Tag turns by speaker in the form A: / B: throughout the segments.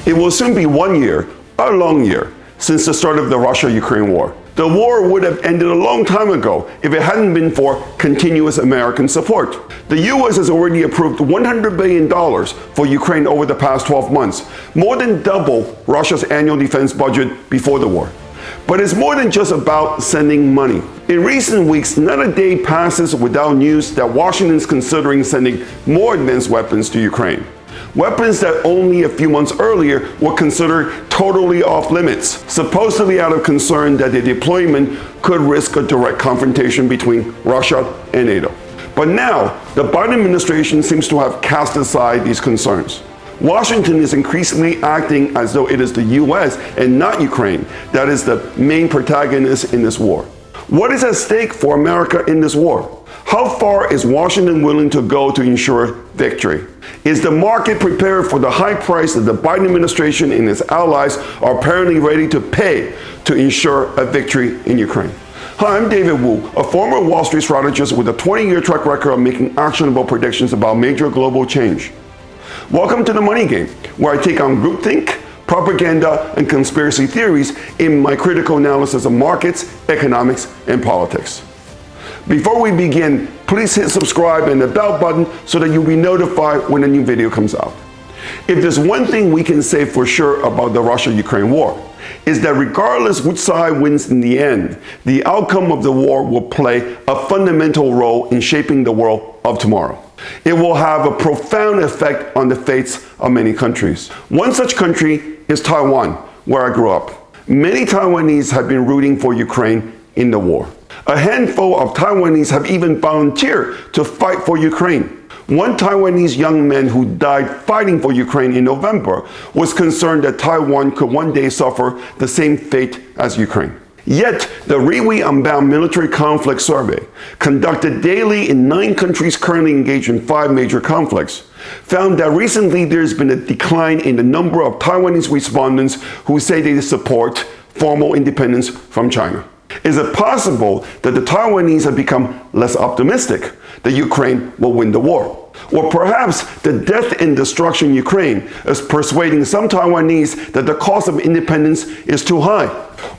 A: It will soon be 1 year, a long year, since the start of the Russia-Ukraine war. The war would have ended a long time ago if it hadn't been for continuous American support. The US has already approved $100 billion for Ukraine over the past 12 months, more than double Russia's annual defense budget before the war. But it's more than just about sending money. In recent weeks, not a day passes without news that Washington is considering sending more advanced weapons to Ukraine. Weapons that only a few months earlier were considered totally off limits, supposedly out of concern that their deployment could risk a direct confrontation between Russia and NATO. But now, the Biden administration seems to have cast aside these concerns. Washington is increasingly acting as though it is the US and not Ukraine that is the main protagonist in this war. What is at stake for America in this war? How far is Washington willing to go to ensure victory? Is the market prepared for the high price that the Biden administration and its allies are apparently ready to pay to ensure a victory in Ukraine? Hi, I'm David Wu, a former Wall Street strategist with a 20-year track record of making actionable predictions about major global change. Welcome to The Money Game, where I take on groupthink, propaganda, and conspiracy theories in my critical analysis of markets, economics, and politics. Before we begin, please hit subscribe and the bell button so that you'll be notified when a new video comes out. If there's one thing we can say for sure about the Russia-Ukraine war, is that regardless which side wins in the end, the outcome of the war will play a fundamental role in shaping the world of tomorrow. It will have a profound effect on the fates of many countries. One such country is Taiwan, where I grew up. Many Taiwanese have been rooting for Ukraine in the war. A handful of Taiwanese have even volunteered to fight for Ukraine. One Taiwanese young man who died fighting for Ukraine in November was concerned that Taiwan could one day suffer the same fate as Ukraine. Yet, the Unbound military conflict survey, conducted daily in 9 countries currently engaged in 5 major conflicts, found that recently there's been a decline in the number of Taiwanese respondents who say they support formal independence from China. Is it possible that the Taiwanese have become less optimistic that Ukraine will win the war? Or perhaps the death and destruction in Ukraine is persuading some Taiwanese that the cost of independence is too high.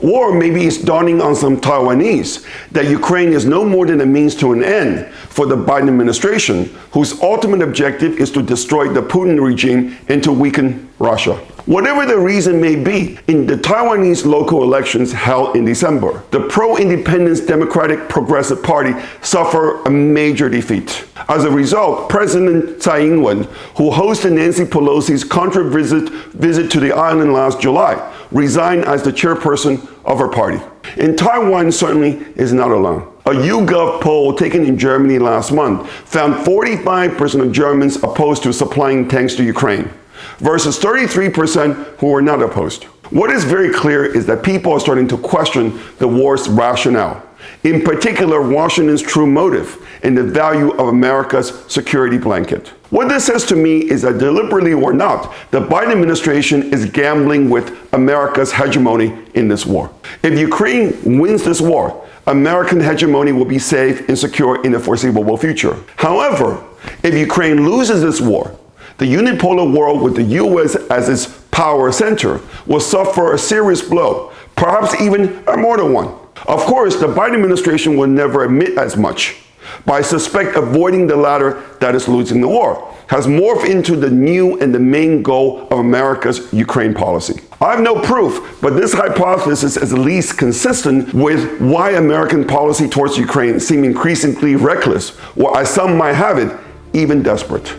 A: Or maybe it's dawning on some Taiwanese that Ukraine is no more than a means to an end for the Biden administration, whose ultimate objective is to destroy the Putin regime and to weaken Russia. Whatever the reason may be, in the Taiwanese local elections held in December, the pro-independence Democratic Progressive Party suffered a major defeat. As a result, President Tsai Ing-wen, who hosted Nancy Pelosi's contra visit to the island last July, resigned as the chairperson of her party. And Taiwan certainly is not alone. A YouGov poll taken in Germany last month found 45% of Germans opposed to supplying tanks to Ukraine, versus 33% who were not opposed. What is very clear is that people are starting to question the war's rationale, in particular Washington's true motive and the value of America's security blanket. What this says to me is that deliberately or not, the Biden administration is gambling with America's hegemony in this war. If Ukraine wins this war, American hegemony will be safe and secure in the foreseeable future. However, if Ukraine loses this war, the unipolar world with the US as its power center will suffer a serious blow, perhaps even a mortal one. Of course, the Biden administration will never admit as much, but I suspect avoiding the latter, that is losing the war, has morphed into the new and the main goal of America's Ukraine policy. I have no proof, but this hypothesis is at least consistent with why American policy towards Ukraine seems increasingly reckless, or as some might have it, even desperate.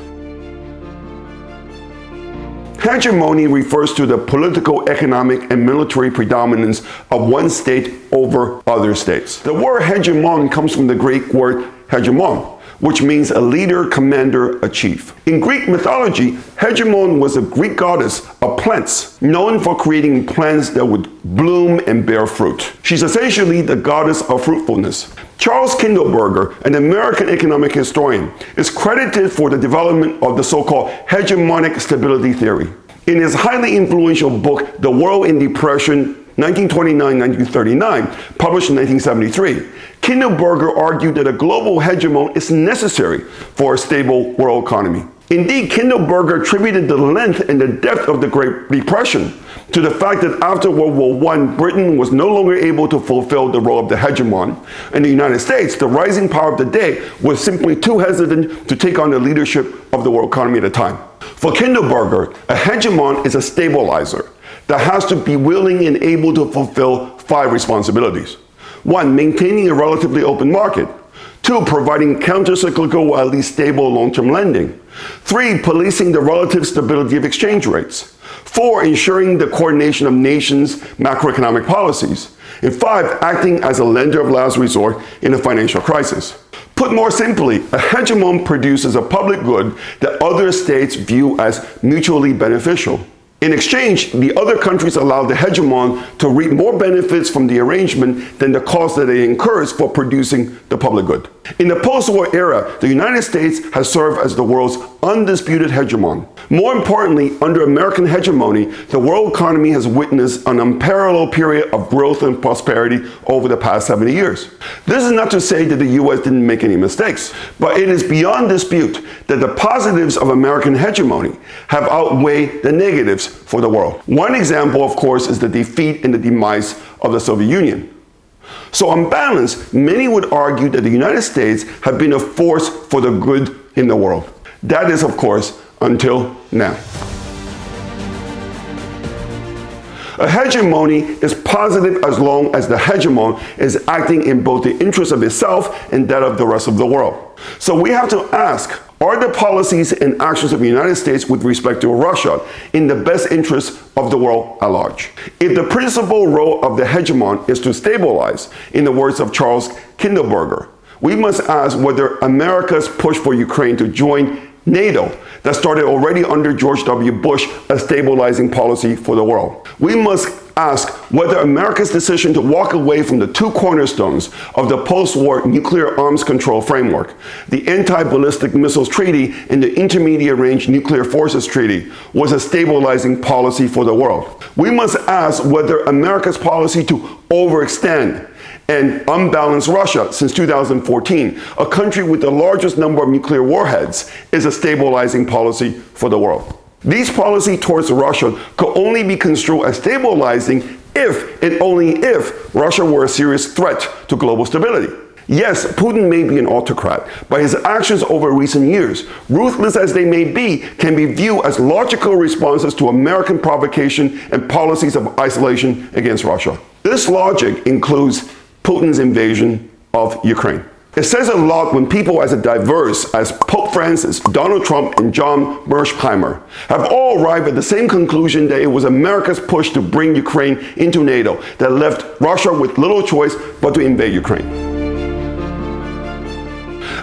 A: Hegemony refers to the political, economic, and military predominance of one state over other states. The word hegemon comes from the Greek word hegemon, which means a leader, commander, a chief. In Greek mythology, Hegemon was a Greek goddess of plants, known for creating plants that would bloom and bear fruit. She's essentially the goddess of fruitfulness. Charles Kindleberger, an American economic historian, is credited for the development of the so-called hegemonic stability theory. In his highly influential book, The World in Depression, 1929-1939, published in 1973, Kindleberger argued that a global hegemon is necessary for a stable world economy. Indeed, Kindleberger attributed the length and the depth of the Great Depression to the fact that after World War I, Britain was no longer able to fulfill the role of the hegemon, and the United States, the rising power of the day, was simply too hesitant to take on the leadership of the world economy at the time. For Kindleberger, a hegemon is a stabilizer that has to be willing and able to fulfill 5 responsibilities. 1. Maintaining a relatively open market. 2. Providing counter-cyclical or at least stable long-term lending. 3. Policing the relative stability of exchange rates. 4. Ensuring the coordination of nations' macroeconomic policies. And 5. Acting as a lender of last resort in a financial crisis. Put more simply, a hegemon produces a public good that other states view as mutually beneficial. In exchange, the other countries allow the hegemon to reap more benefits from the arrangement than the cost that it incurs for producing the public good. In the post-war era, the United States has served as the world's undisputed hegemon. More importantly, under American hegemony, the world economy has witnessed an unparalleled period of growth and prosperity over the past 70 years. This is not to say that the US didn't make any mistakes, but it is beyond dispute that the positives of American hegemony have outweighed the negatives for the world. One example, of course, is the defeat and the demise of the Soviet Union. So on balance, many would argue that the United States have been a force for the good in the world. That is, of course, until now. A hegemony is positive as long as the hegemon is acting in both the interest of itself and that of the rest of the world. So we have to ask, are the policies and actions of the United States with respect to Russia in the best interest of the world at large? If the principal role of the hegemon is to stabilize, in the words of Charles Kindleberger, we must ask whether America's push for Ukraine to join NATO, that started already under George W. Bush, a stabilizing policy for the world. We must ask whether America's decision to walk away from the 2 cornerstones of the post-war nuclear arms control framework, the Anti-Ballistic Missiles Treaty and the Intermediate Range Nuclear Forces Treaty, was a stabilizing policy for the world. We must ask whether America's policy to overextend and unbalance Russia since 2014, a country with the largest number of nuclear warheads, is a stabilizing policy for the world. These policies towards Russia could only be construed as stabilizing if and only if Russia were a serious threat to global stability. Yes, Putin may be an autocrat, but his actions over recent years, ruthless as they may be, can be viewed as logical responses to American provocation and policies of isolation against Russia. This logic includes Putin's invasion of Ukraine. It says a lot when people as diverse as Pope Francis, Donald Trump, and John Mearsheimer have all arrived at the same conclusion that it was America's push to bring Ukraine into NATO that left Russia with little choice but to invade Ukraine.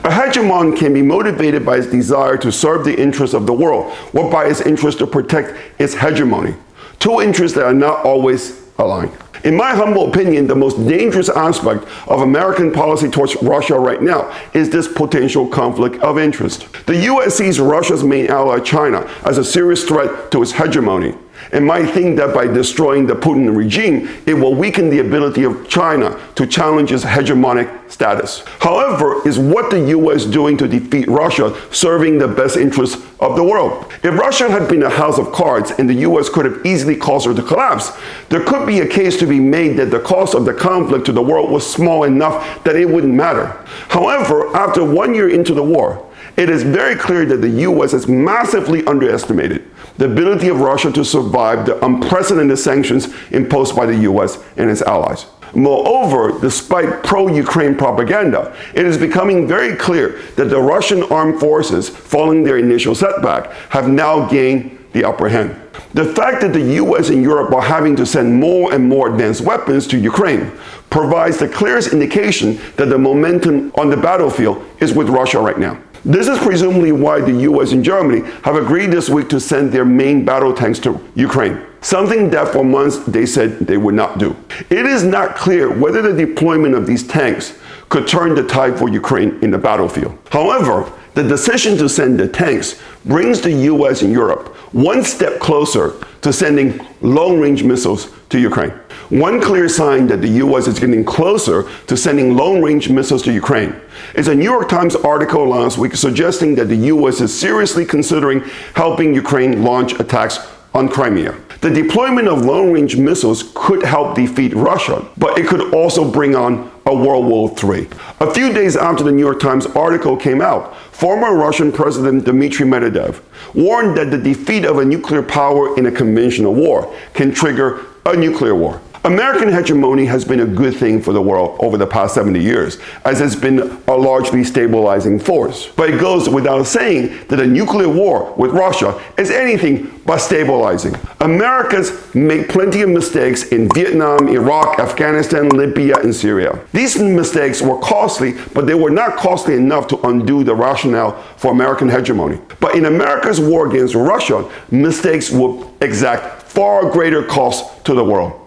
A: A hegemon can be motivated by its desire to serve the interests of the world or by its interest to protect its hegemony, 2 interests that are not always aligned. In my humble opinion, the most dangerous aspect of American policy towards Russia right now is this potential conflict of interest. The US sees Russia's main ally, China, as a serious threat to its hegemony, and might think that by destroying the Putin regime, it will weaken the ability of China to challenge its hegemonic status. However, is what the US doing to defeat Russia serving the best interests of the world? If Russia had been a house of cards and the US could have easily caused her to collapse, there could be a case to be made that the cost of the conflict to the world was small enough that it wouldn't matter. However, after 1 year into the war, it is very clear that the US has massively underestimated the ability of Russia to survive the unprecedented sanctions imposed by the US and its allies. Moreover, despite pro-Ukraine propaganda, it is becoming very clear that the Russian armed forces, following their initial setback, have now gained the upper hand. The fact that the US and Europe are having to send more and more advanced weapons to Ukraine provides the clearest indication that the momentum on the battlefield is with Russia right now. This is presumably why the US and Germany have agreed this week to send their main battle tanks to Ukraine, something that for months they said they would not do. It is not clear whether the deployment of these tanks could turn the tide for Ukraine in the battlefield. However, the decision to send the tanks brings the US and Europe one step closer to to sending long-range missiles to Ukraine. One clear sign that the US is getting closer to sending long-range missiles to Ukraine is a New York Times article last week suggesting that the US is seriously considering helping Ukraine launch attacks on Crimea. The deployment of long-range missiles could help defeat Russia, but it could also bring on a World War III. A few days after the New York Times article came out, former Russian President Dmitry Medvedev warned that the defeat of a nuclear power in a conventional war can trigger a nuclear war. American hegemony has been a good thing for the world over the past 70 years, as it's been a largely stabilizing force. But it goes without saying that a nuclear war with Russia is anything but stabilizing. America's made plenty of mistakes in Vietnam, Iraq, Afghanistan, Libya, and Syria. These mistakes were costly, but they were not costly enough to undo the rationale for American hegemony. But in America's war against Russia, mistakes will exact far greater costs to the world.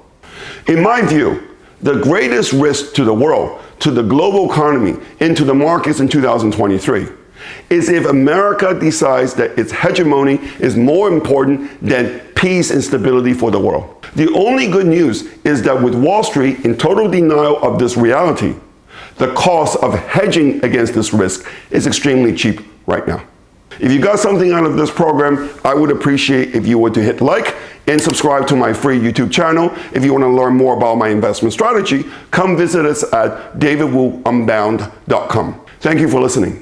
A: In my view, the greatest risk to the world, to the global economy, and to the markets in 2023 is if America decides that its hegemony is more important than peace and stability for the world. The only good news is that with Wall Street in total denial of this reality, the cost of hedging against this risk is extremely cheap right now. If you got something out of this program, I would appreciate if you were to hit like and subscribe to my free YouTube channel. If you want to learn more about my investment strategy, come visit us at davidwunbound.com. Thank you for listening.